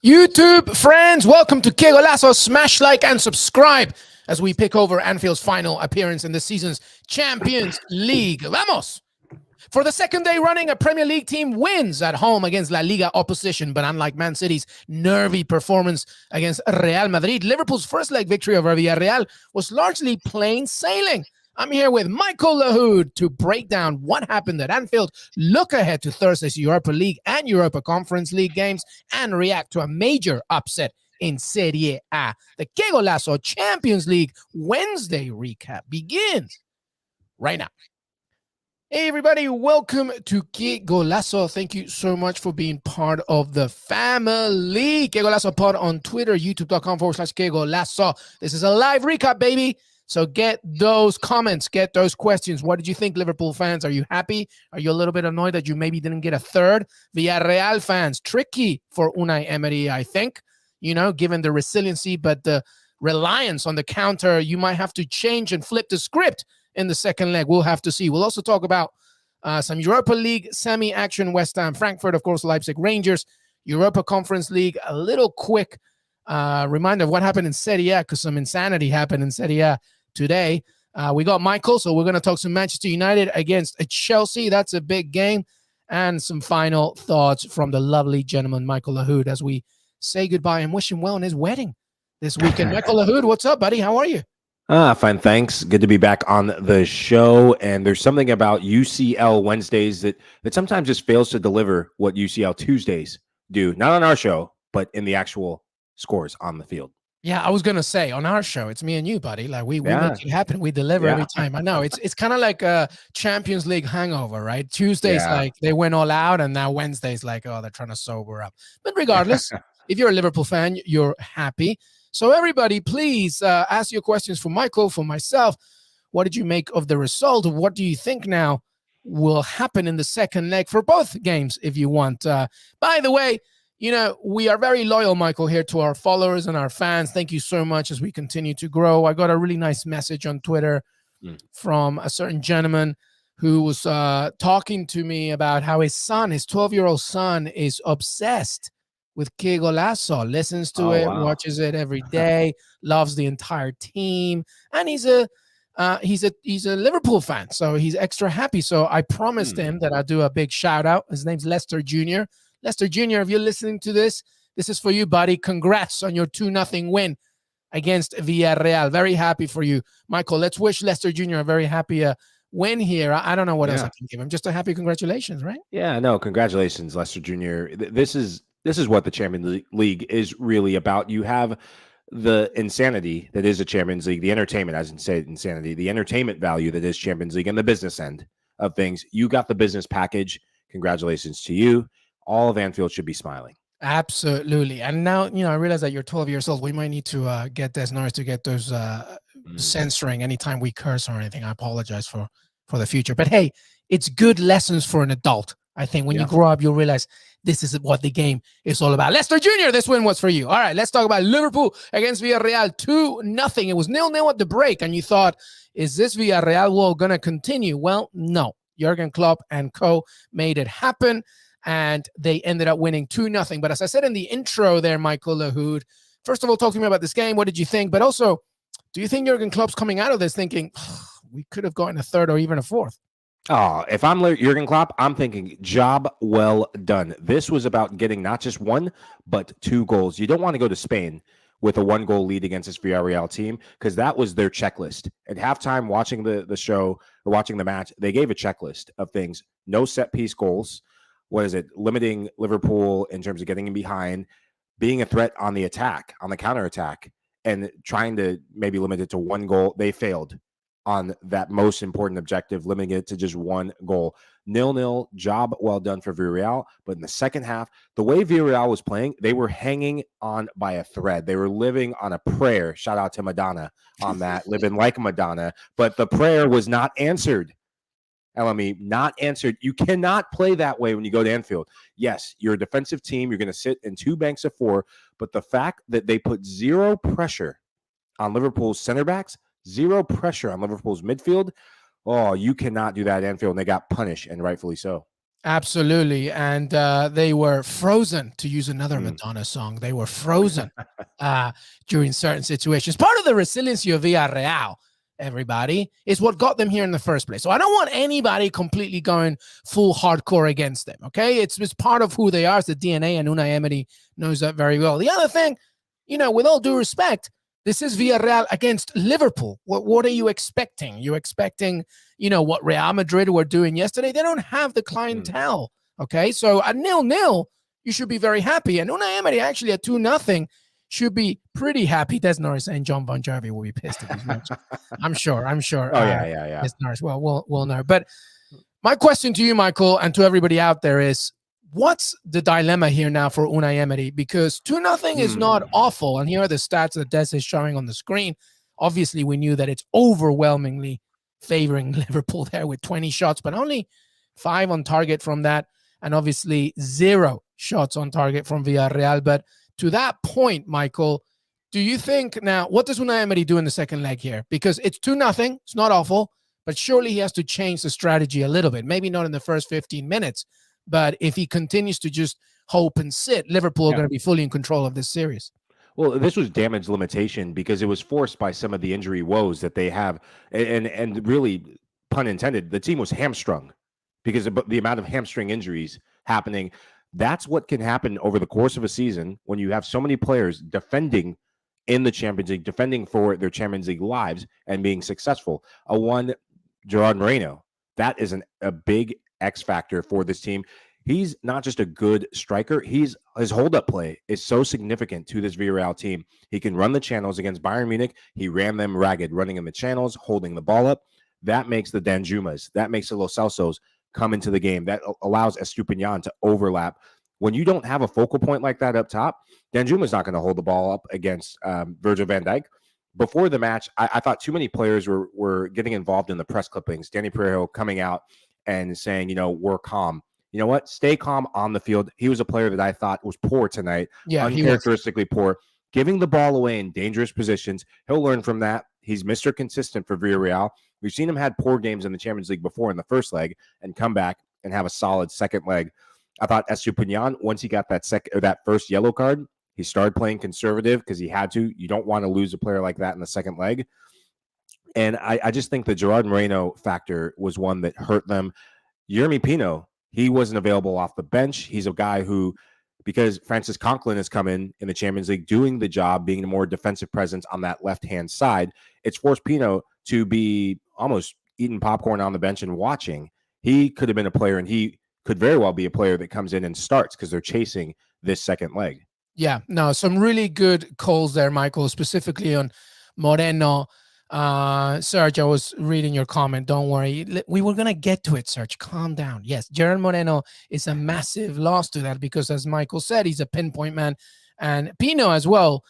YouTube friends, welcome to Qué Golazo. Smash like and subscribe as we pick over Anfield's final appearance in this season's Champions League. Vamos! For the second day running, a Premier League team wins at home against La Liga opposition, but unlike Man City's nervy performance against Real Madrid, Liverpool's first leg victory over Villarreal was largely plain sailing. I'm here with Michael Lahoud to break down what happened at Anfield, look ahead to Thursday's Europa League and Europa Conference League games, and react to a major upset in Serie A. The Qué Golazo Champions League Wednesday recap begins right now. Hey everybody, welcome to Qué Golazo. Thank you so much for being part of the family. Qué Golazo Pod on Twitter, youtube.com/Qué Golazo. This is a live recap, baby. So get those comments, get those questions. What did you think, Liverpool fans? Are you happy? Are you a little bit annoyed that you maybe didn't get a third? Villarreal fans, tricky for Unai Emery, I think, given the resiliency, but the reliance on the counter, you might have to change and flip the script in the second leg. We'll have to see. We'll also talk about some Europa League semi-action, West Ham, Frankfurt, of course, Leipzig, Rangers, Europa Conference League. A little quick reminder of what happened in Serie A, because some insanity happened in Serie A today. We got Michael, so we're going to talk some Manchester United against Chelsea. That's a big game. And some final thoughts from the lovely gentleman, Michael Lahoud, as we say goodbye and wish him well on his wedding this weekend. Michael Lahoud, what's up, buddy? How are you? Fine, thanks. Good to be back on the show. And there's something about UCL Wednesdays that sometimes just fails to deliver what UCL Tuesdays do. Not on our show, but in the actual scores on the field. Yeah, I was gonna say on our show, it's me and you, buddy. Like we make it happen. We deliver every time. I know it's kind of like a Champions League hangover, right? Tuesdays like they went all out, and now Wednesdays like, oh, they're trying to sober up. But regardless, if you're a Liverpool fan, you're happy. So everybody, please ask your questions for Michael, for myself. What did you make of the result? What do you think now will happen in the second leg for both games, if you want? By the way, we are very loyal, Michael, here to our followers and our fans. Thank you so much as we continue to grow. I got a really nice message on Twitter from a certain gentleman who was talking to me about how his 12-year-old son, is obsessed with Qué Golazo, listens to it, watches it every day, loves the entire team, and he's a Liverpool fan, so he's extra happy. So I promised him that I'd do a big shout out. His name's Lester Jr. Lester Jr., if you're listening to this, this is for you, buddy. Congrats on your 2-0 win against Villarreal. Very happy for you. Michael, let's wish Lester Jr. a very happy win here. I don't know what else I can give him. Just a happy congratulations, right? Yeah, no, congratulations, Lester Jr. This is what the Champions League is really about. You have the insanity that is a Champions League, the entertainment, as in say insanity, the entertainment value that is Champions League, and the business end of things. You got the business package. Congratulations to you. All of Anfield should be smiling. Absolutely. And now, I realize that you're 12 years old. We might need to get this noise to get those censoring anytime we curse or anything. I apologize for the future. But hey, it's good lessons for an adult. I think when you grow up, you'll realize this is what the game is all about. Lester Jr., this win was for you. All right, let's talk about Liverpool against Villarreal. 2-0. It was 0-0 at the break. And you thought, is this Villarreal going to continue? Well, no. Jurgen Klopp and co made it happen, and they ended up winning 2-0. But as I said in the intro there, Michael Lahoud, first of all, talk to me about this game. What did you think? But also, do you think Jurgen Klopp's coming out of this thinking, we could have gotten a third or even a fourth? Oh, if I'm Jurgen Klopp, I'm thinking job well done. This was about getting not just one, but 2 goals. You don't want to go to Spain with a 1-goal lead against this Villarreal team, because that was their checklist. At halftime, watching the show or watching the match, they gave a checklist of things. No set-piece goals. What is it? Limiting Liverpool in terms of getting in behind, being a threat on the attack, on the counter-attack, and trying to maybe limit it to 1 goal. They failed on that most important objective, limiting it to just 1 goal. 0-0, job well done for Villarreal. But in the second half, the way Villarreal was playing, they were hanging on by a thread. They were living on a prayer. Shout out to Madonna on that, living like Madonna. But the prayer was not answered. LME, not answered. You cannot play that way when you go to Anfield. Yes, you're a defensive team. You're going to sit in 2 banks of 4. But the fact that they put 0 pressure on Liverpool's center backs, 0 pressure on Liverpool's midfield, oh, you cannot do that at Anfield, and they got punished, and rightfully so. Absolutely. And they were frozen, to use another Mm. Madonna song. They were frozen during certain situations. Part of the resiliency of Villarreal, everybody, is what got them here in the first place. So I don't want anybody completely going full hardcore against them, okay? It's part of who they are. It's the DNA, and Unai Emery knows that very well. The other thing, with all due respect, this is Villarreal against Liverpool. What are you expecting? You're expecting, what Real Madrid were doing yesterday? They don't have the clientele. Okay, so at 0-0, you should be very happy. And Unai Emery actually at 2-0 should be pretty happy. Des Norris and John Bon Jovi will be pissed if he's watching. I'm sure. Oh yeah. Des Norris. Well, we'll know. But my question to you, Michael, and to everybody out there is, what's the dilemma here now for Unai Emery? Because 2-0 is not awful. And here are the stats that Des is showing on the screen. Obviously, we knew that it's overwhelmingly favoring Liverpool there with 20 shots, but only 5 on target from that. And obviously 0 shots on target from Villarreal. But to that point, Michael, do you think now, what does Unai Emery do in the second leg here? Because it's 2-0. It's not awful, but surely he has to change the strategy a little bit. Maybe not in the first 15 minutes. But if he continues to just hope and sit, Liverpool are going to be fully in control of this series. Well, this was damage limitation because it was forced by some of the injury woes that they have. And really, pun intended, the team was hamstrung because of the amount of hamstring injuries happening. That's what can happen over the course of a season when you have so many players defending in the Champions League, defending for their Champions League lives and being successful. Gerard Moreno, that is a big X factor for this team. He's not just a good striker. His hold-up play is so significant to this Villarreal team. He can run the channels against Bayern Munich. He ran them ragged, running in the channels, holding the ball up. That makes the Danjumas, that makes the Lo Celsos come into the game. That allows Estupiñán to overlap. When you don't have a focal point like that up top, Danjuma's not going to hold the ball up against Virgil van Dijk. Before the match, I thought too many players were getting involved in the press clippings. Danny Parejo coming out and saying, we're calm. You know what? Stay calm on the field. He was a player that I thought was poor tonight. Yeah, uncharacteristically poor. Giving the ball away in dangerous positions. He'll learn from that. He's Mr. Consistent for Villarreal. We've seen him had poor games in the Champions League before in the first leg and come back and have a solid second leg. I thought Estupiñán, once he got that first yellow card, he started playing conservative because he had to. You don't want to lose a player like that in the second leg. And I just think the Gerard Moreno factor was one that hurt them. Yeremy Pino, he wasn't available off the bench. He's a guy who, because Francis Conklin has come in the Champions League doing the job, being a more defensive presence on that left-hand side, it's forced Pino to be almost eating popcorn on the bench and watching. He could have been a player, and he could very well be a player that comes in and starts because they're chasing this second leg. Yeah, no, some really good calls there, Michael, specifically on Moreno. Serge, I was reading your comment. Don't worry. We were going to get to it, Serge. Calm down. Yes, Gerard Moreno is a massive loss to that because, as Michael said, he's a pinpoint man. And Pino as well,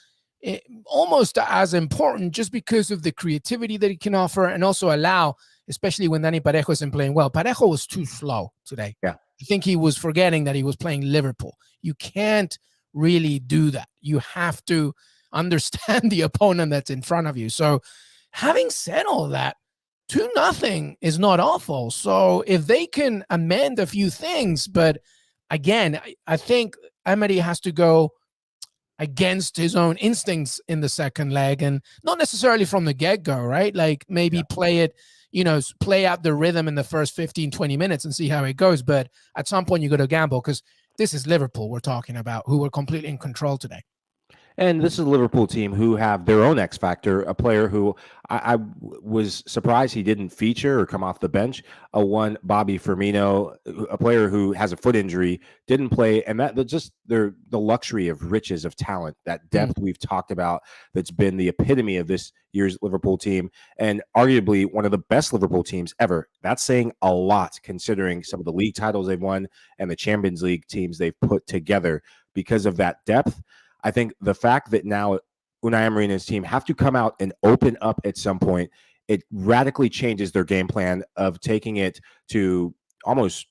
almost as important just because of the creativity that he can offer and also allow, especially when Dani Parejo isn't playing well. Parejo was too slow today. Yeah. I think he was forgetting that he was playing Liverpool. You can't really do that. You have to understand the opponent that's in front of you. So having said all that, 2-0 is not awful. So if they can amend a few things, but again, I think Emery has to go against his own instincts in the second leg and not necessarily from the get-go, right? Like maybe play it, play out the rhythm in the first 15, 20 minutes and see how it goes. But at some point you got to gamble because this is Liverpool we're talking about, who were completely in control today. And this is a Liverpool team who have their own X factor, a player who I was surprised he didn't feature or come off the bench. Bobby Firmino, a player who has a foot injury, didn't play. And that just the luxury of riches of talent, that depth we've talked about, that's been the epitome of this year's Liverpool team and arguably one of the best Liverpool teams ever. That's saying a lot considering some of the league titles they've won and the Champions League teams they've put together because of that depth. I think the fact that now Unai Emery and his team have to come out and open up at some point, it radically changes their game plan of taking it to almost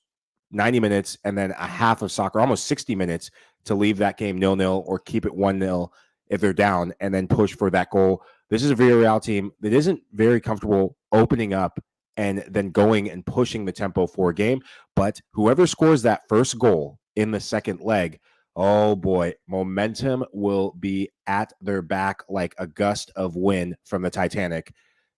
90 minutes and then a half of soccer, almost 60 minutes to leave that game 0-0 or keep it 1-0 if they're down and then push for that goal. This is a Villarreal team that isn't very comfortable opening up and then going and pushing the tempo for a game. But whoever scores that first goal in the second leg, oh boy, momentum will be at their back like a gust of wind from the Titanic.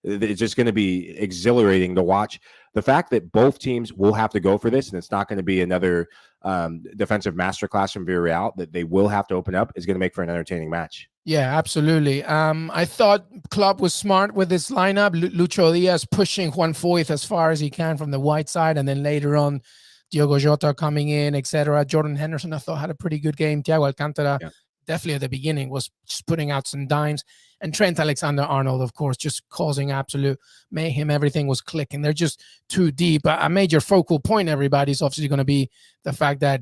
It's just going to be exhilarating to watch. The fact that both teams will have to go for this, and it's not going to be another defensive masterclass from Villarreal, that they will have to open up, is going to make for an entertaining match. Yeah, absolutely. I thought Klopp was smart with this lineup. Lucho Diaz pushing Juan Foyth as far as he can from the wide side, and then later on, Diogo Jota coming in, etc. Jordan Henderson, I thought, had a pretty good game. Thiago Alcantara, definitely at the beginning, was just putting out some dimes. And Trent Alexander-Arnold, of course, just causing absolute mayhem. Everything was clicking. They're just too deep. A major focal point, everybody, is obviously going to be the fact that,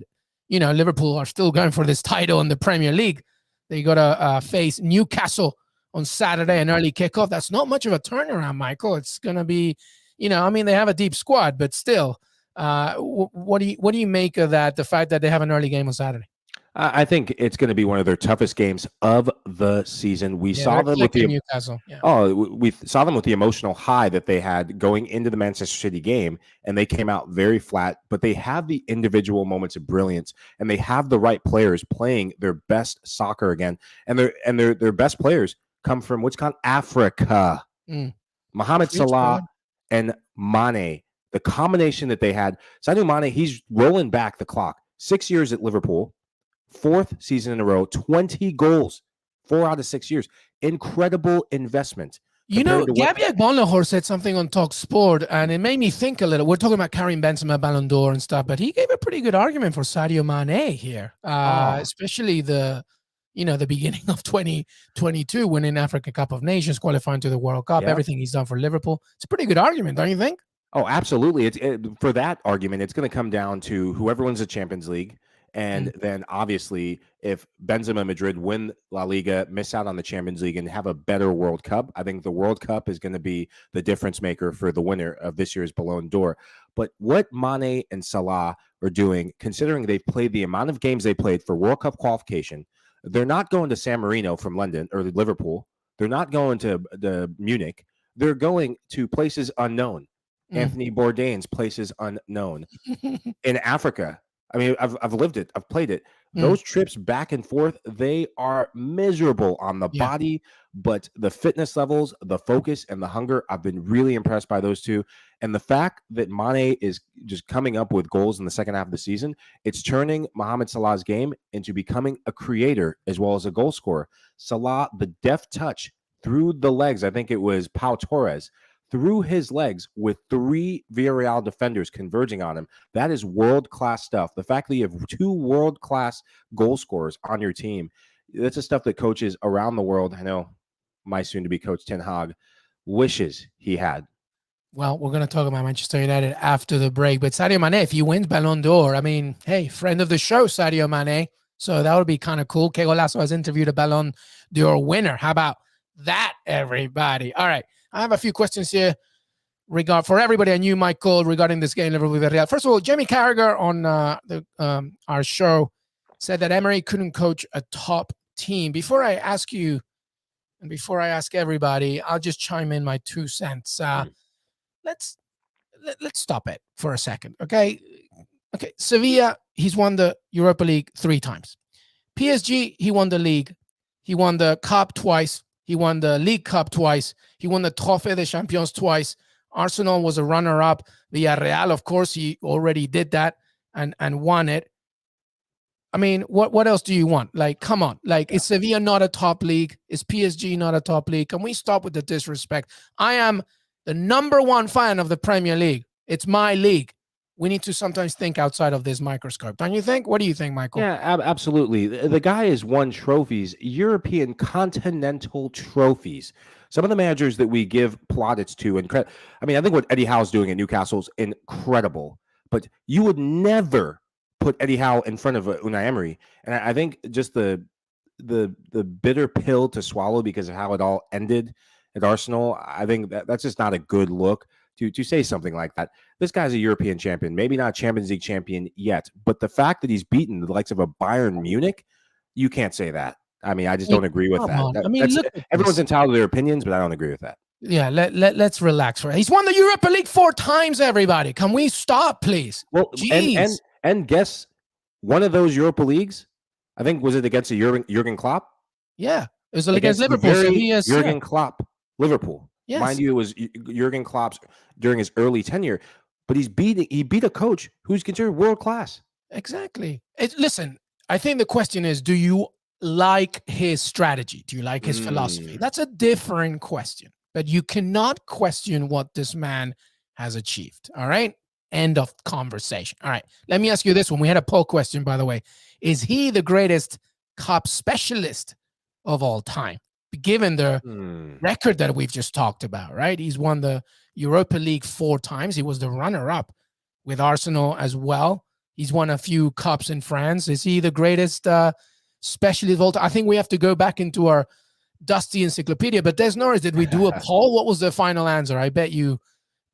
Liverpool are still going for this title in the Premier League. They got to face Newcastle on Saturday, an early kickoff. That's not much of a turnaround, Michael. It's going to be, they have a deep squad, but still, what do you make of that? The fact that they have an early game on Saturday. I think it's going to be one of their toughest games of the season. We saw them with the Newcastle. Yeah. We saw them with the emotional high that they had going into the Manchester City game, and they came out very flat. But they have the individual moments of brilliance, and they have the right players playing their best soccer again. And their best players come from which continent? Africa. Mohamed Salah and Mane. The combination that they had. Sadio Mane, he's rolling back the clock. 6 years at Liverpool. 4th season in a row, 20 goals, 4 out of 6 years. Incredible investment. Gabby Agbonlahor said something on Talk Sport, and it made me think a little. We're talking about Karim Benzema, Ballon d'Or and stuff, but he gave a pretty good argument for Sadio Mane here, especially the beginning of 2022, winning Africa Cup of Nations, qualifying to the World Cup, everything he's done for Liverpool. It's a pretty good argument, don't you think? Oh, absolutely. For that argument, it's going to come down to whoever wins the Champions League. And then obviously, if Benzema Madrid win La Liga, miss out on the Champions League, and have a better World Cup, I think the World Cup is going to be the difference maker for the winner of this year's Ballon d'Or. But what Mane and Salah are doing, considering they've played the amount of games they played for World Cup qualification, they're not going to San Marino from London or Liverpool. They're not going to Munich. They're going to places unknown. Anthony Bourdain's places unknown in Africa. I mean, I've lived it. I've played it. Those trips back and forth, they are miserable on the body, but the fitness levels, the focus, and the hunger, I've been really impressed by those two. And the fact that Mane is just coming up with goals in the second half of the season, it's turning Mohamed Salah's game into becoming a creator as well as a goal scorer. Salah, the deft touch through the legs, I think it was Pau Torres, through his legs with 3 Villarreal defenders converging on him. That is world-class stuff. The fact that you have 2 world-class goal scorers on your team, that's the stuff that coaches around the world, I know my soon-to-be coach Ten Hag, wishes he had. Well, we're going to talk about Manchester United after the break. But Sadio Mane, if he wins Ballon d'Or, I mean, hey, friend of the show, Sadio Mane. So that would be kind of cool. Qué Golazo has interviewed a Ballon d'Or winner. How about that, everybody? All right. I have a few questions here for everybody and you, Michael, regarding this game, Liverpool Villarreal. First of all, Jamie Carragher on our show said that Emery couldn't coach a top team. Before I ask you, and before I ask everybody, I'll just chime in my 2 cents. Let's stop it for a second, okay? Okay, Sevilla, he's won the Europa League 3 times. PSG, he won the league. He won the Cup twice. He won the League Cup twice. He won the Trophée des Champions twice. Arsenal was a runner-up. Villarreal, of course, he already did that and won it. I mean, what else do you want? Like, come on. Like, is Sevilla not a top league? Is PSG not a top league? Can we stop with the disrespect? I am the #1 fan of the Premier League. It's my league. We need to sometimes think outside of this microscope. Don't you think? What do you think, Michael? Yeah, absolutely. The guy has won trophies, European continental trophies. Some of the managers that we give plaudits to, I mean, I think what Eddie Howe's doing at Newcastle is incredible, but you would never put Eddie Howe in front of Unai Emery. And I think just the bitter pill to swallow because of how it all ended at Arsenal, I think that's just not a good look. To say something like that. This guy's a European champion, maybe not Champions League champion yet, but the fact that he's beaten the likes of a Bayern Munich, you can't say that. I mean, I just don't agree with that. I mean, everyone's entitled to their opinions, but I don't agree with that. Yeah, let's relax. He's won the Europa League 4 times, everybody. Can we stop, please? Well, Jeez. and guess one of those Europa Leagues, I think, was it against a Jurgen Klopp? Yeah. It was against Against the Liverpool. So very he is, Jurgen Klopp Liverpool. yes. Mind you, it was Jurgen Klopp's during his early tenure, but he beat a coach who's considered world class. Exactly. Listen, I think the question is, do you like his strategy? Do you like his philosophy? That's a different question. But you cannot question what this man has achieved. All right. End of conversation. All right. Let me ask you this one. We had a poll question, by the way. Is he the greatest cup specialist of all time? Given the record that we've just talked about, right? He's won the Europa League 4 times. He was the runner-up with Arsenal as well. He's won a few cups in France. Is he the greatest specialist of all time? I think we have to go back into our dusty encyclopedia. But Des Norris, did we do a poll? What was the final answer? I bet you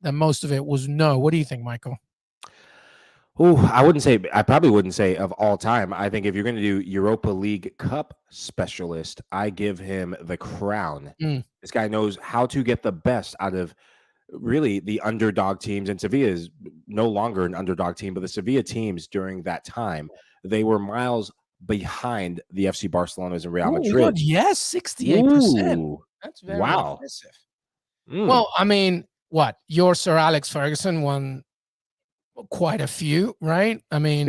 that most of it was no. What do you think, Michael? Oh, I probably wouldn't say of all time. I think if you're going to do Europa League Cup specialist, I give him the crown. This guy knows how to get the best out of really the underdog teams. And Sevilla is no longer an underdog team, but the Sevilla teams during that time, they were miles behind the FC Barcelona's and Real Madrid. Yes, 68%. That's very impressive. Well, I mean, what? Your Sir Alex Ferguson won quite a few, right? I mean,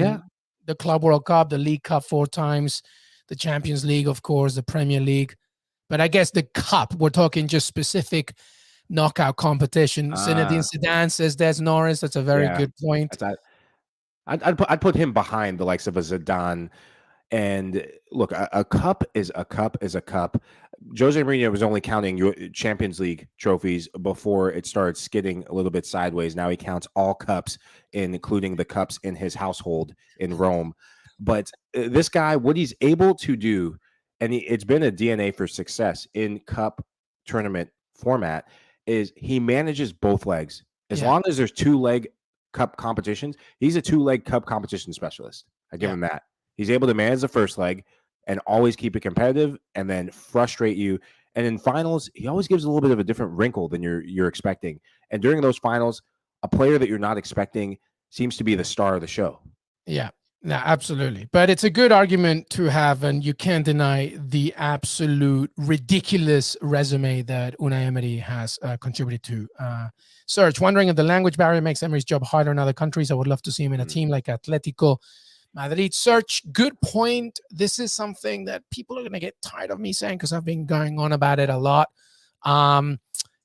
the Club World Cup, the League Cup 4 times, the Champions League, of course, the Premier League. But I guess the Cup, we're talking just specific knockout competition. Zinedine Zidane says Des Norris. That's a very good point. I'd put him behind the likes of a Zidane. And look, a cup is a cup is a cup. Jose Mourinho was only counting Champions League trophies before it started skidding a little bit sideways. Now he counts all cups, including the cups in his household in Rome. But this guy, what he's able to do, and it's been a DNA for success in cup tournament format, is he manages both legs. As long as there's 2-leg cup competitions, he's a 2-leg cup competition specialist. I give him that. He's able to manage the first leg and always keep it competitive and then frustrate you. And in finals, he always gives a little bit of a different wrinkle than you're expecting. And during those finals, a player that you're not expecting seems to be the star of the show. Yeah, absolutely. But it's a good argument to have, and you can't deny the absolute ridiculous resume that Unai Emery has contributed to. Serge, wondering if the language barrier makes Emery's job harder in other countries. I would love to see him in a team like Atletico Madrid. Search, good point. This is something that people are going to get tired of me saying because I've been going on about it a lot.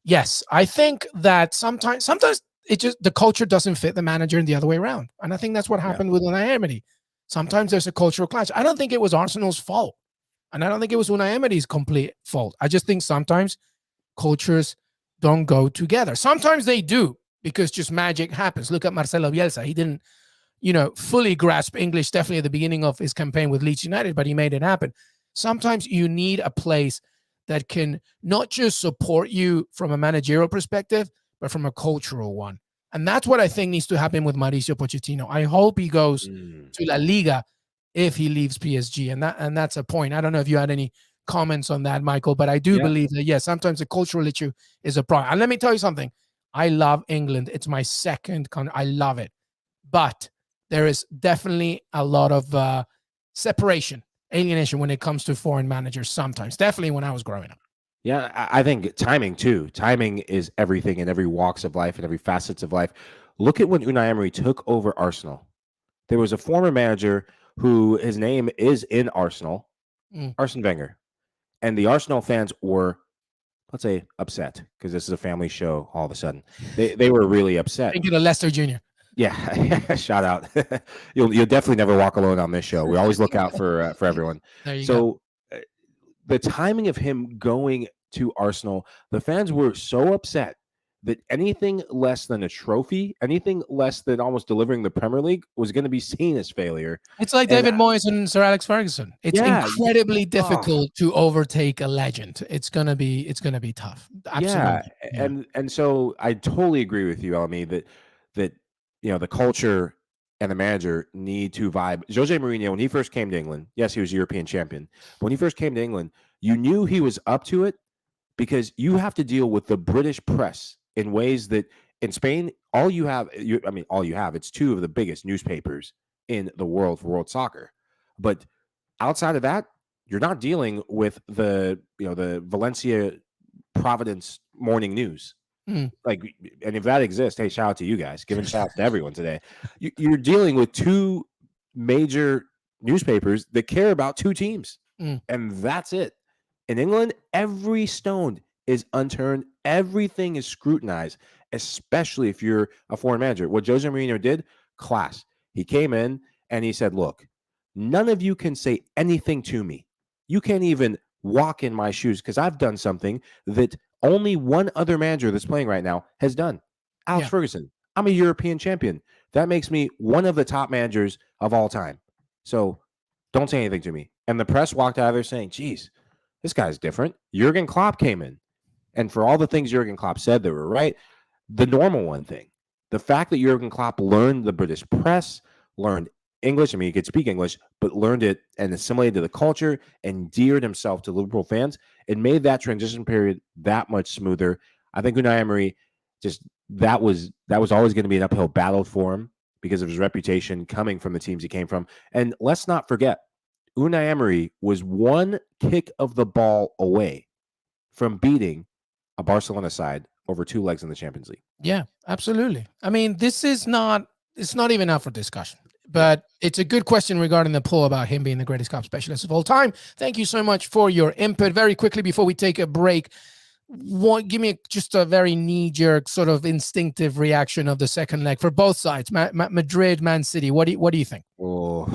Yes, I think that sometimes it just, the culture doesn't fit the manager and the other way around. And I think that's what happened with Unai Emery. Sometimes there's a cultural clash. I don't think it was Arsenal's fault. And I don't think it was Unai Emery's complete fault. I just think sometimes cultures don't go together. Sometimes they do because just magic happens. Look at Marcelo Bielsa. He didn't fully grasp English, definitely at the beginning of his campaign with Leeds United, but he made it happen. Sometimes you need a place that can not just support you from a managerial perspective, but from a cultural one. And that's what I think needs to happen with Mauricio Pochettino. I hope he goes to La Liga if he leaves PSG. And that's a point. I don't know if you had any comments on that, Michael, but I do believe that, yes, sometimes the cultural issue is a problem. And let me tell you something. I love England. It's my second country. I love it. But there is definitely a lot of separation, alienation when it comes to foreign managers sometimes, definitely when I was growing up. Yeah, I think timing too. Timing is everything in every walks of life and every facets of life. Look at when Unai Emery took over Arsenal. There was a former manager who his name is in Arsenal, Arsene Wenger. And the Arsenal fans were, let's say, upset because this is a family show all of a sudden. They were really upset. Thinking of Lester Jr. Yeah, shout out. You'll definitely never walk alone on this show. We always look out for everyone. There you go. The timing of him going to Arsenal, the fans were so upset that anything less than a trophy, anything less than almost delivering the Premier League was going to be seen as failure. It's like David Moyes and Sir Alex Ferguson. It's incredibly difficult to overtake a legend. It's gonna be tough. Absolutely. Yeah, and so I totally agree with you, Elmi, that the culture and the manager need to vibe. Jose Mourinho, when he first came to England, yes, he was European champion. But when he first came to England, you knew he was up to it because you have to deal with the British press in ways that in Spain, all you have, it's two of the biggest newspapers in the world for world soccer. But outside of that, you're not dealing with the Valencia Providence morning news. Mm. Like, and if that exists, hey, shout out to you guys, giving shout out to everyone today. You're dealing with two major newspapers that care about two teams, and that's it. In England, every stone is unturned. Everything is scrutinized, especially if you're a foreign manager. What Jose Mourinho did, class. He came in and he said, look, none of you can say anything to me. You can't even walk in my shoes because I've done something that only one other manager that's playing right now has done. Alex Ferguson. I'm a European champion. That makes me one of the top managers of all time. So don't say anything to me. And the press walked out of there saying, geez, this guy's different. Jurgen Klopp came in. And for all the things Jurgen Klopp said that were right, the normal one thing, the fact that Jurgen Klopp learned the British press, learned English, I mean, he could speak English, but learned it and assimilated to the culture, endeared himself to Liverpool fans, it made that transition period that much smoother. I think Unai Emery, just that was always going to be an uphill battle for him because of his reputation coming from the teams he came from. And let's not forget, Unai Emery was one kick of the ball away from beating a Barcelona side over two legs in the Champions League. Yeah, absolutely. I mean, it's not even up for discussion, but it's a good question regarding the poll about him being the greatest Klopp specialist of all time. Thank you so much for your input. Very quickly before we take a break, give me just a very knee-jerk sort of instinctive reaction of the second leg for both sides, Madrid, Man City. What do you think? Oh,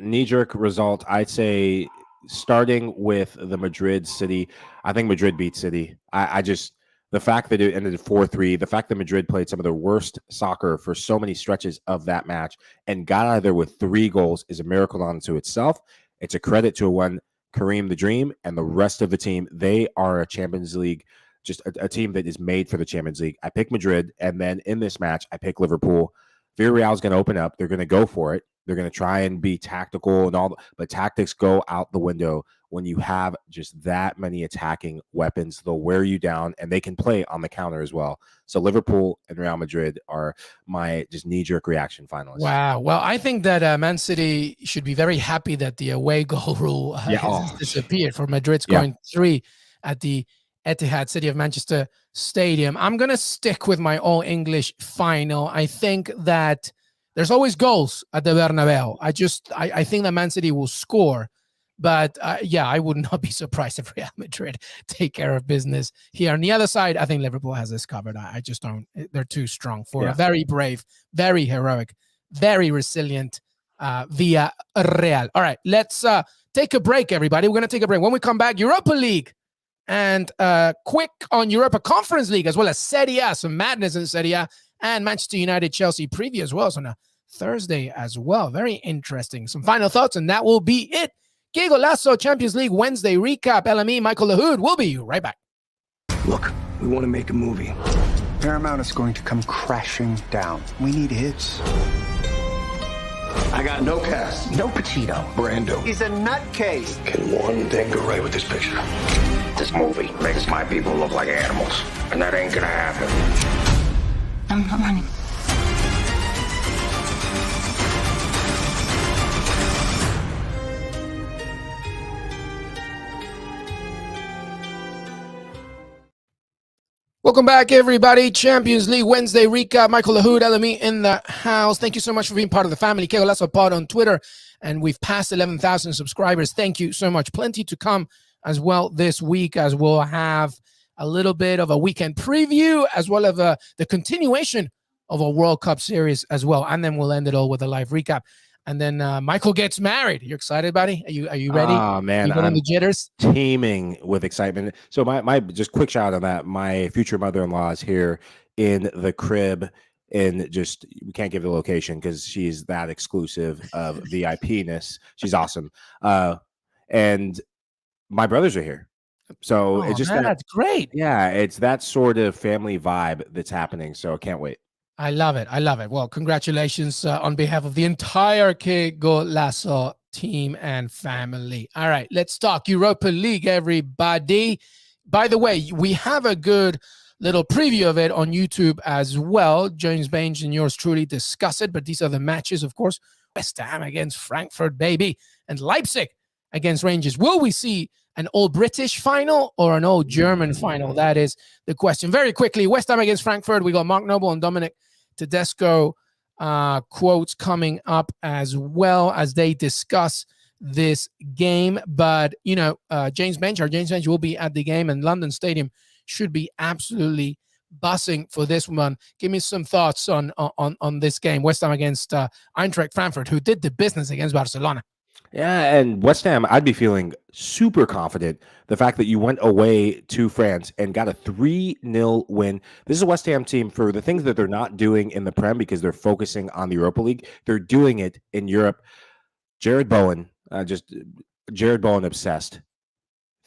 knee-jerk result, I'd say starting with the Madrid City. I think Madrid beat City. I just the fact that it ended 4-3, the fact that Madrid played some of their worst soccer for so many stretches of that match and got out of there with 3 goals is a miracle unto itself. It's a credit to one Kareem the Dream and the rest of the team. They are a Champions League, just a team that is made for the Champions League. I pick Madrid, and then in this match, I pick Liverpool. Villarreal is going to open up. They're going to go for it. They're going to try and be tactical and all, but tactics go out the window when you have just that many attacking weapons. They'll wear you down, and they can play on the counter as well. So Liverpool and Real Madrid are my just knee-jerk reaction finalists. Wow. Well, I think that Man City should be very happy that the away goal rule has disappeared for Madrid scoring 3 at the Etihad City of Manchester Stadium. I'm going to stick with my all-English final. I think that there's always goals at the Bernabeu. I think that Man City will score. But I would not be surprised if Real Madrid take care of business here. On the other side, I think Liverpool has this covered. I just don't. They're too strong for a very brave, very heroic, very resilient Villarreal. All right, let's take a break, everybody. We're going to take a break. When we come back, Europa League and quick on Europa Conference League, as well as Serie A, some madness in Serie A, and Manchester United Chelsea preview as well. So on a Thursday as well. Very interesting. Some final thoughts, and that will be it. Qué Golazo Champions League Wednesday recap. LME, Michael Lahoud. We'll be right back. Look, we want to make a movie. Paramount is going to come crashing down. We need hits. I got no cast, no Pacino, Brando. He's a nutcase. Can one thing go right with this picture? This movie makes my people look like animals, and that ain't gonna happen. I'm not running. Welcome back, everybody. Champions League Wednesday recap. Michael Lahoud, LME in the house. Thank you so much for being part of the family. Qué Golazo Pod on Twitter. And we've passed 11,000 subscribers. Thank you so much. Plenty to come as well this week, as we'll have a little bit of a weekend preview, as well as the continuation of a World Cup series as well. And then we'll end it all with a live recap. And then Michael gets married. You excited, buddy? Are you ready? Oh, man. You getting the jitters? Teeming with excitement. So my just quick shout out on that. My future mother-in-law is here in the crib, and just we can't give the location because she's that exclusive of VIP-ness. She's awesome. And my brothers are here. So it's just that's great. Yeah, it's that sort of family vibe that's happening. So I can't wait. I love it. I love it. Well, congratulations on behalf of the entire Qué Golazo team and family. All right, let's talk Europa League, everybody. By the way, we have a good little preview of it on YouTube as well. James Baines and yours truly discuss it, but these are the matches, of course. West Ham against Frankfurt, baby, and Leipzig against Rangers. Will we see an all-British final or an all-German final? That is the question. Very quickly, West Ham against Frankfurt. We got Mark Noble and Dominic Tedesco quotes coming up as well as they discuss this game. But, James Baines will be at the game, and London Stadium should be absolutely buzzing for this one. Give me some thoughts on this game, West Ham against Eintracht Frankfurt, who did the business against Barcelona. Yeah, and West Ham, I'd be feeling super confident. The fact that you went away to France and got a 3-0 win. This is a West Ham team for the things that they're not doing in the Prem because they're focusing on the Europa League. They're doing it in Europe. Jared Bowen obsessed.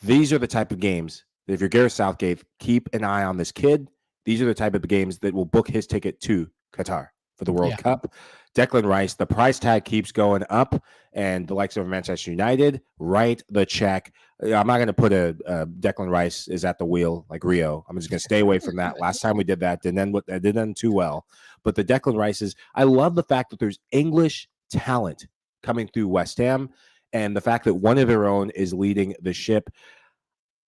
These are the type of games that if you're Gareth Southgate, keep an eye on this kid. These are the type of games that will book his ticket to Qatar for the World Cup. Declan Rice, the price tag keeps going up, and the likes of Manchester United, write the check. I'm not going to put a Declan Rice is at the wheel like Rio. I'm just going to stay away from that. Last time we did that, didn't end too well. But the Declan Rices, I love the fact that there's English talent coming through West Ham, and the fact that one of their own is leading the ship.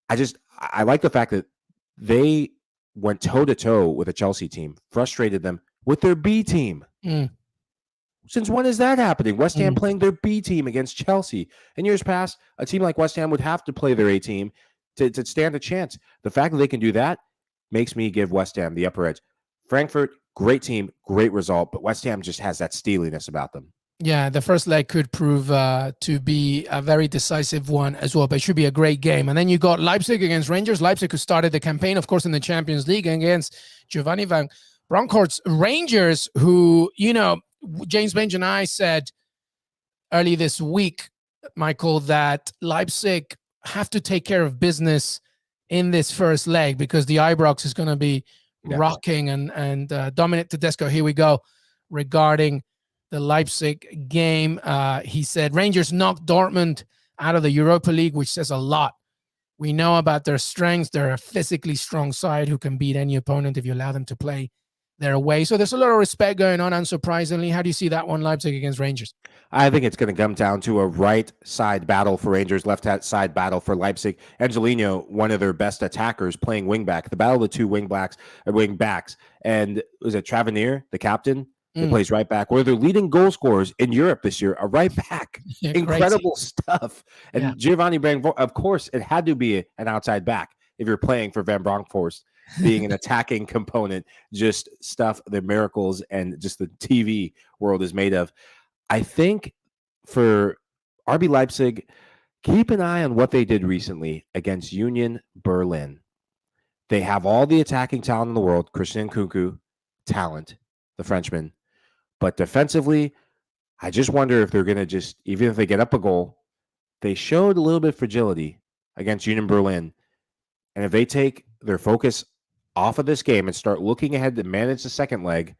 I like the fact that they went toe-to-toe with a Chelsea team, frustrated them with their B team. Since when is that happening? West Ham playing their B team against Chelsea. In years past, a team like West Ham would have to play their A team to stand a chance. The fact that they can do that makes me give West Ham the upper edge. Frankfurt, great team, great result, but West Ham just has that steeliness about them. Yeah, the first leg could prove to be a very decisive one as well, but it should be a great game. And then you got Leipzig against Rangers. Leipzig, who started the campaign, of course, in the Champions League against Giovanni Van Bronckhorst's Rangers, who, James Baines and I said early this week, Michael, that Leipzig have to take care of business in this first leg because the Ibrox is going to be rocking. And Dominic Tedesco, here we go, regarding the Leipzig game. He said, Rangers knocked Dortmund out of the Europa League, which says a lot. We know about their strengths. They're a physically strong side who can beat any opponent if you allow them to play their way. So there's a lot of respect going on, unsurprisingly. How do you see that one, Leipzig against Rangers? I think it's going to come down to a right side battle for Rangers, left side battle for Leipzig. Angelino, one of their best attackers, playing wingback. The battle of the two wing backs. And was it Travanier, the captain? He plays right back. One of their leading goal scorers in Europe this year, a right back. Incredible stuff. And Giovanni Bronckhorst, of course, it had to be an outside back if you're playing for Van Bronckhorst, being an attacking component, just stuff, the miracles and just the TV world is made of. I think for RB Leipzig, keep an eye on what they did recently against Union Berlin. They have all the attacking talent in the world. Christian Nkunku, talent, the Frenchman. But defensively, I just wonder if they're going to just, even if they get up a goal, they showed a little bit of fragility against Union Berlin. And if they take their focus off of this game and start looking ahead to manage the second leg,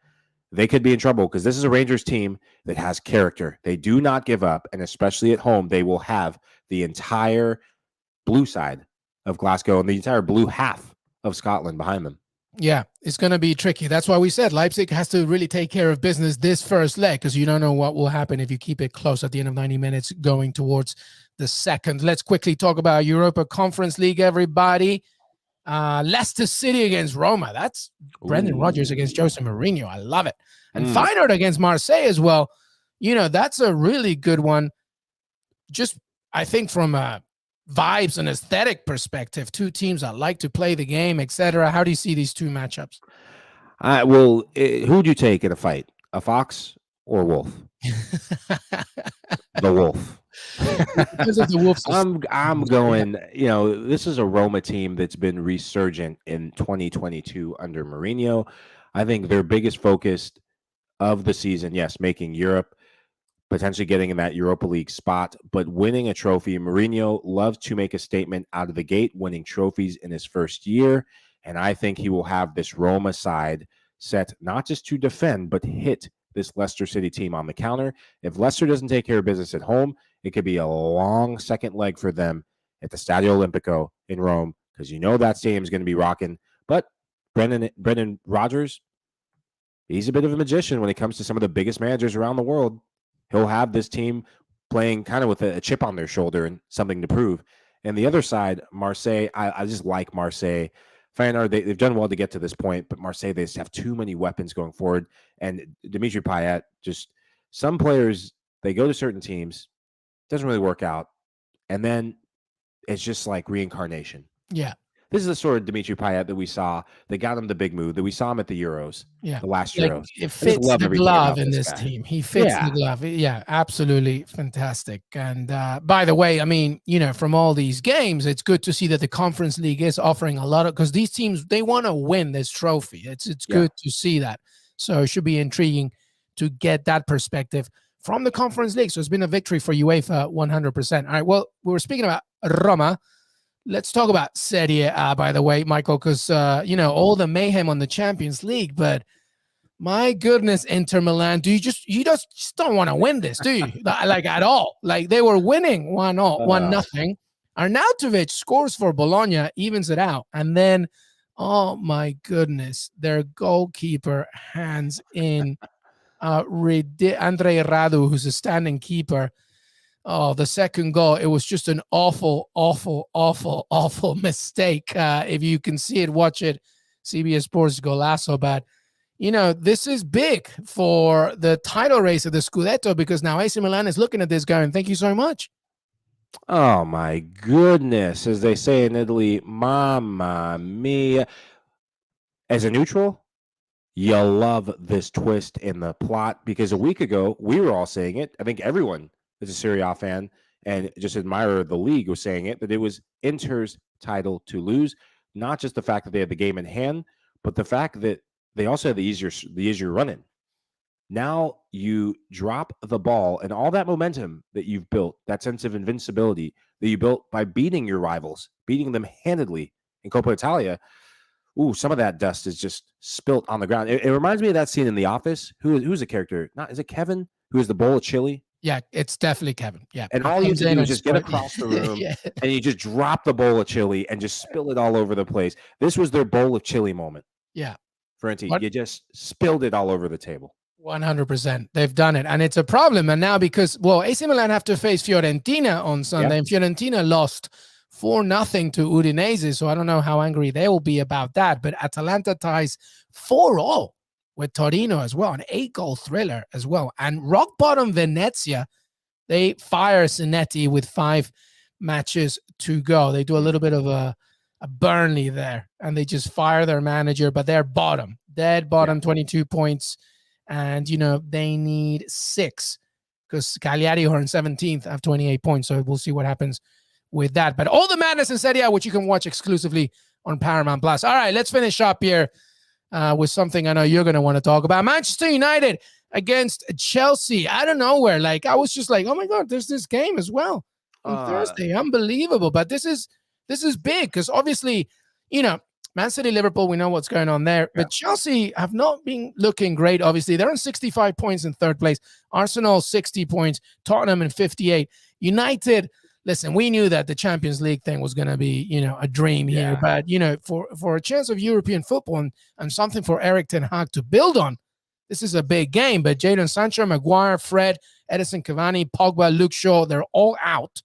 they could be in trouble because this is a Rangers team that has character. They do not give up, and especially at home, they will have the entire blue side of Glasgow and the entire blue half of Scotland behind them. Yeah, it's going to be tricky. That's why we said Leipzig has to really take care of business this first leg because you don't know what will happen if you keep it close at the end of 90 minutes going towards the second. Let's quickly talk about Europa Conference League, everybody. Leicester City against Roma. That's Brendan Rodgers against Jose Mourinho. I love it. And Feyenoord against Marseille as well. That's a really good one. Just, I think from a vibes and aesthetic perspective, two teams that like to play the game, etc. How do you see these two matchups? Who would you take in a fight? A fox or a wolf? The wolf. I'm going, this is a Roma team that's been resurgent in 2022 under Mourinho. I think their biggest focus of the season, yes, making Europe, potentially getting in that Europa League spot, but winning a trophy. Mourinho loves to make a statement out of the gate, winning trophies in his first year. And I think he will have this Roma side set not just to defend, but hit this Leicester City team on the counter. If Leicester doesn't take care of business at home, it could be a long second leg for them at the Stadio Olimpico in Rome because that stadium is going to be rocking. But Brendan Rodgers, he's a bit of a magician when it comes to some of the biggest managers around the world. He'll have this team playing kind of with a chip on their shoulder and something to prove. And the other side, Marseille, I just like Marseille. Feyenoord, they've done well to get to this point, but Marseille, they just have too many weapons going forward. And Dimitri Payet, just some players, they go to certain teams, doesn't really work out, and then it's just like reincarnation. Yeah. This is the sort of Dimitri Payet that we saw that got him the big move, that we saw him at the Euros, the last Euros. It fits the glove in this team. He fits the glove. Yeah, absolutely fantastic. And by the way, I mean, from all these games, it's good to see that the Conference League is offering a lot of, because these teams, they want to win this trophy. It's good to see that. So it should be intriguing to get that perspective from the Conference League. So it's been a victory for UEFA 100%. All right, well, we were speaking about Roma. Let's talk about Serie A, by the way, Michael, because, all the mayhem on the Champions League, but my goodness, Inter Milan, you just don't want to win this, do you? Like at all. Like they were winning 1-0. Arnautovic scores for Bologna, evens it out. And then, oh my goodness, their goalkeeper hands in Andre Radu, who's a standing keeper. Oh, the second goal, it was just an awful, awful, awful, awful mistake. If you can see it, watch it, CBS Sports Golazo. But, this is big for the title race of the Scudetto, because now AC Milan is looking at this going, thank you so much. Oh, my goodness. As they say in Italy, mamma mia. As a neutral, you love this twist in the plot, because a week ago, we were all saying it. I think everyone as a Serie A fan and just admirer of the league was saying it, that it was Inter's title to lose. Not just the fact that they had the game in hand, but the fact that they also had the easier run-in. Now you drop the ball, and all that momentum that you've built, that sense of invincibility that you built by beating your rivals, beating them handedly in Coppa Italia. Ooh, some of that dust is just spilt on the ground. It reminds me of that scene in The Office. Who's a character? Is it Kevin? Who is the bowl of chili? Yeah, it's definitely Kevin. Yeah. And all you have to do is just get across the room and you just drop the bowl of chili and just spill it all over the place. This was their bowl of chili moment. Yeah. Ferenti, you just spilled it all over the table. 100%. They've done it. And it's a problem. And now because, AC Milan have to face Fiorentina on Sunday, and Fiorentina lost 4-0 to Udinese. So I don't know how angry they will be about that. But Atalanta ties 4-0. with Torino as well, an 8-goal thriller as well. And rock bottom Venezia, they fire Zanetti with 5 matches to go. They do a little bit of a Burnley there, and they just fire their manager, but they're dead bottom, 22 points. And, they need 6 because Cagliari, who are in 17th, have 28 points. So we'll see what happens with that. But all the madness in Serie A, which you can watch exclusively on Paramount Plus. All right, let's finish up here with something I know you're going to want to talk about. Manchester United against Chelsea. Out of nowhere. I was just like, oh my God, there's this game as well on Thursday. Unbelievable. But this is big because obviously, Man City, Liverpool, we know what's going on there. But Chelsea have not been looking great, obviously. They're on 65 points in 3rd place. Arsenal, 60 points. Tottenham in 58. United, listen, we knew that the Champions League thing was going to be, a dream here. But, for a chance of European football and something for Eric Ten Hag to build on, this is a big game. But Jadon Sancho, Maguire, Fred, Edison Cavani, Pogba, Luke Shaw, they're all out.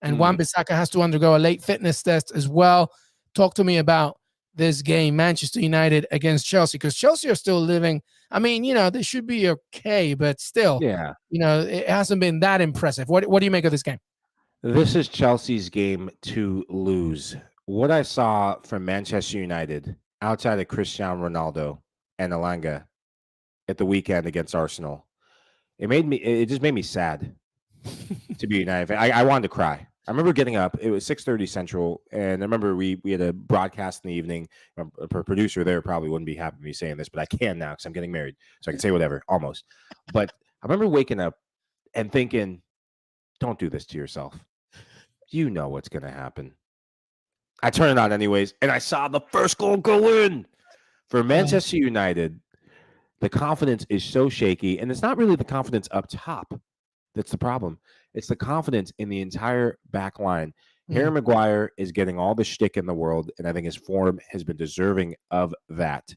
And Wan-Bissaka has to undergo a late fitness test as well. Talk to me about this game, Manchester United against Chelsea, because Chelsea are still living. I mean, they should be okay, but still, it hasn't been that impressive. What do you make of this game? This is Chelsea's game to lose. What I saw from Manchester United outside of Cristiano Ronaldo and Elanga at the weekend against Arsenal, it just made me sad to be United fan. I wanted to cry. I remember getting up. It was 6:30 Central, and I remember we had a broadcast in the evening. A producer there probably wouldn't be happy with me saying this, but I can now because I'm getting married, so I can say whatever, almost. But I remember waking up and thinking, don't do this to yourself. You know what's going to happen. I turned it on anyways, and I saw the first goal go in. For Manchester United, the confidence is so shaky, and it's not really the confidence up top that's the problem. It's the confidence in the entire back line. Harry Maguire is getting all the shtick in the world, and I think his form has been deserving of that.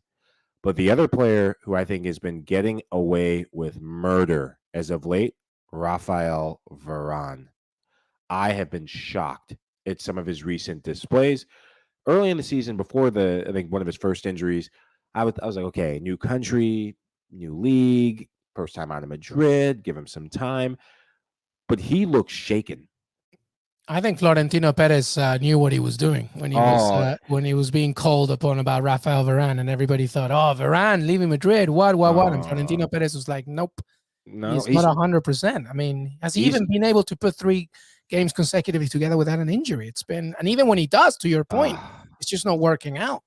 But the other player who I think has been getting away with murder as of late, Rafael Varane. I have been shocked at some of his recent displays. Early in the season, before I think one of his first injuries, I was like, okay, new country, new league, first time out of Madrid, give him some time. But he looks shaken. I think Florentino Perez knew what he was doing when he was being called upon about Rafael Varane, and everybody thought, "Oh, Varane leaving Madrid, what?" And Florentino Perez was like, "Nope, he's not 100%." I mean, has he even been able to put 3 games consecutively together without an injury? It's been, and even when he does, to your point, it's just not working out.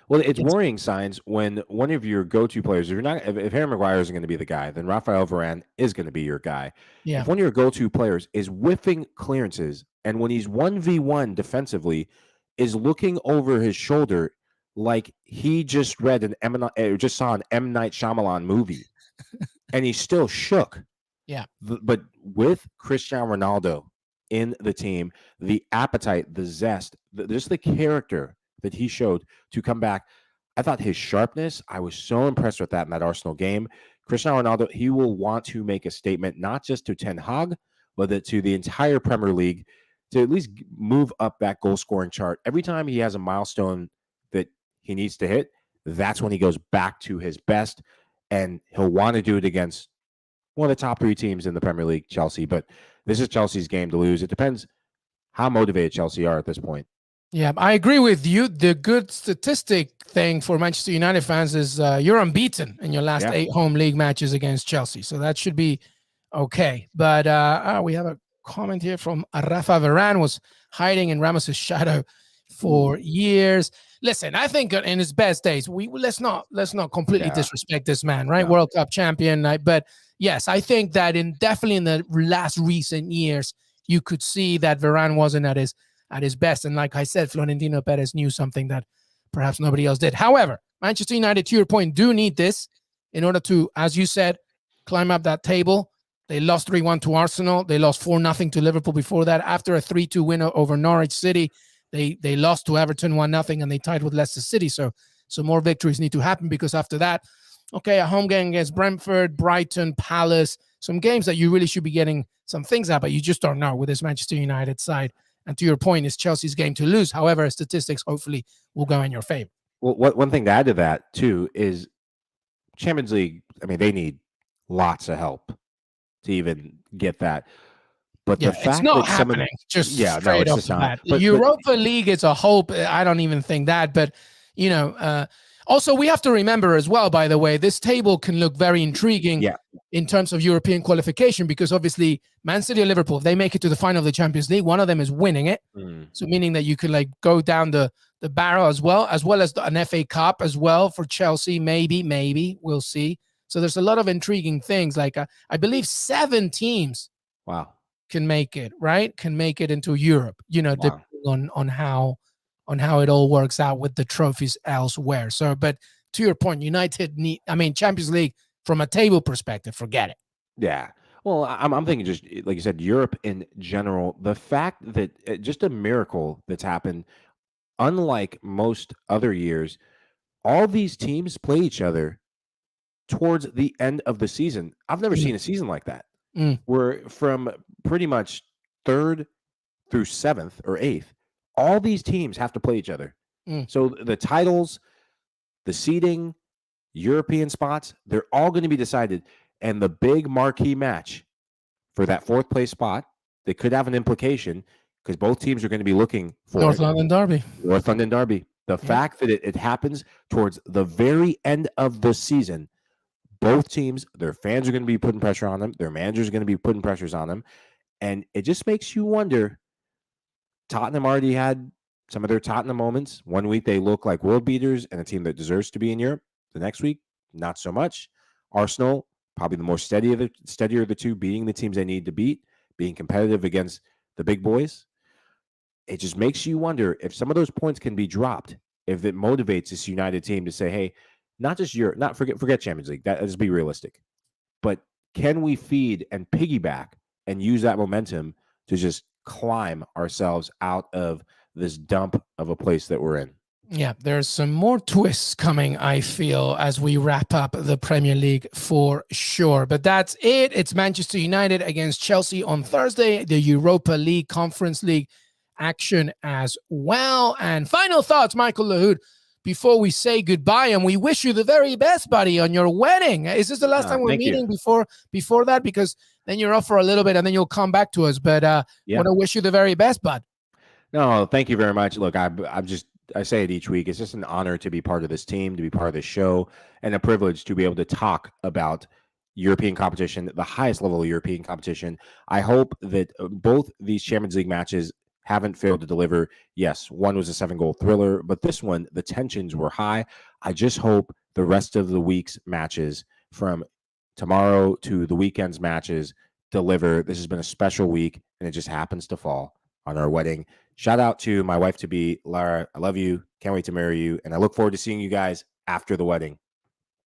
Well, it's worrying signs when one of your go-to players, if Harry Maguire isn't going to be the guy, then Rafael Varane is going to be your guy. Yeah. If one of your go-to players is whiffing clearances, and when he's 1v1 defensively, is looking over his shoulder like he just saw an M. Night Shyamalan movie, and he's still shook. Yeah. But with Cristiano Ronaldo in the team, the appetite, the zest, just the character that he showed to come back. I thought his sharpness, I was so impressed with that in that Arsenal game. Cristiano Ronaldo, he will want to make a statement, not just to Ten Hag, but to the entire Premier League, to at least move up that goal scoring chart. Every time he has a milestone that he needs to hit, that's when he goes back to his best, and he'll want to do it against one of the top 3 teams in the Premier League, Chelsea. But this is Chelsea's game to lose. It depends how motivated Chelsea are at this point. Yeah, I agree with you. The good statistic thing for Manchester United fans is you're unbeaten in your last 8 home league matches against Chelsea. So that should be okay. But we have a comment here from Rafa Varane was hiding in Ramos's shadow for years. Listen, I think in his best days, let's not completely disrespect this man, right? World Cup champion. But yes, I think that definitely in the last recent years, you could see that Varane wasn't at his best. And like I said, Florentino Perez knew something that perhaps nobody else did. However, Manchester United, to your point, do need this in order to, as you said, climb up that table. They lost 3-1 to Arsenal. They lost 4-0 to Liverpool before that. After a 3-2 win over Norwich City, they lost to Everton 1-0, and they tied with Leicester City. So more victories need to happen, because after that, okay, a home game against Brentford, Brighton, Palace, some games that you really should be getting some things out, but you just don't know with this Manchester United side. And to your point, it's Chelsea's game to lose. However, statistics hopefully will go in your favor. Well, one thing to add to that, too, is Champions League, I mean, they need lots of help to even get that. But the fact it's not that happening straight it's off just the not. bat. Europa League is a hope. I don't even think that. But, also we have to remember as well, by the way, this table can look very intriguing in terms of European qualification, because obviously Man City or Liverpool, if they make it to the final of the Champions League, one of them is winning it. So meaning that you could go down the barrel as well as an FA Cup as well for Chelsea. Maybe we'll see. So there's a lot of intriguing things. I believe 7 teams can make it, right? Can make it into Europe, depending on how it all works out with the trophies elsewhere. So, but to your point, United Champions League from a table perspective, forget it. Yeah. Well, I'm thinking, just like you said, Europe in general, the fact that just a miracle that's happened, unlike most other years, all these teams play each other towards the end of the season. I've never seen a season like that. Where from pretty much 3rd through 7th or 8th, all these teams have to play each other. So the titles, the seeding, European spots, they're all going to be decided. And the big marquee match for that 4th place spot, they could have an implication, because both teams are going to be looking for North London Derby. The fact that it happens towards the very end of the season, both teams, their fans are going to be putting pressure on them. Their managers are going to be putting pressures on them. And it just makes you wonder. Tottenham already had some of their Tottenham moments. One week they look like world beaters and a team that deserves to be in Europe. The next week, not so much. Arsenal, probably the more steadier of the two, beating the teams they need to beat, being competitive against the big boys. It just makes you wonder if some of those points can be dropped, if it motivates this United team to say, hey, not just Europe, forget Champions League. Let's be realistic. But can we feed and piggyback and use that momentum to just climb ourselves out of this dump of a place that we're in. Yeah, there's some more twists coming, I feel, as we wrap up the Premier League for sure. But that's it. It's Manchester United against Chelsea on Thursday, the Europa League, Conference League action as well. And final thoughts, Michael Lahoud, before we say goodbye, and we wish you the very best, buddy, on your wedding. Is this the last time we're meeting before that? Because then you're off for a little bit, and then you'll come back to us. But want to wish you the very best, bud. No, thank you very much. Look, I say it each week. It's just an honor to be part of this team, to be part of this show, and a privilege to be able to talk about European competition, the highest level of European competition. I hope that both these Champions League matches haven't failed to deliver. Yes, one was a 7-goal thriller, but this one, the tensions were high. I just hope the rest of the week's matches, from tomorrow to the weekend's matches, deliver. This has been a special week, and it just happens to fall on our wedding. Shout out to my wife-to-be, Lara. I love you. Can't wait to marry you. And I look forward to seeing you guys after the wedding.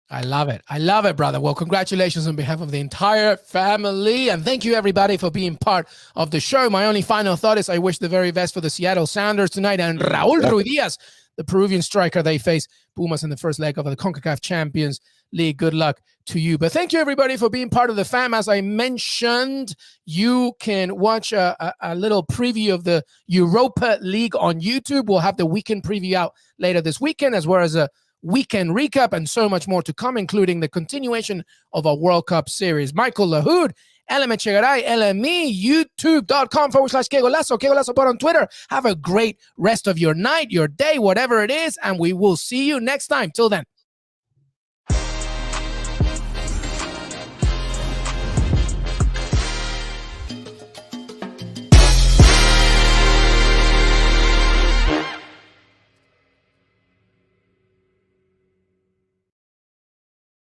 I love it. I love it, brother. Well, congratulations on behalf of the entire family. And thank you, everybody, for being part of the show. My only final thought is I wish the very best for the Seattle Sounders tonight. And Raul Ruiz, the Peruvian striker, they face Pumas in the first leg of the CONCACAF Champions League. Good luck to you. But thank you, everybody, for being part of the fam. As I mentioned, you can watch a little preview of the Europa League on YouTube. We'll have the weekend preview out later this weekend, as well as a weekend recap and so much more to come, including the continuation of our World Cup series. Michael Lahoud, Echegaray, LME, youtube.com/Qué Golazo, Qué Golazo on Twitter. Have a great rest of your night, your day, whatever it is, and we will see you next time. Till then.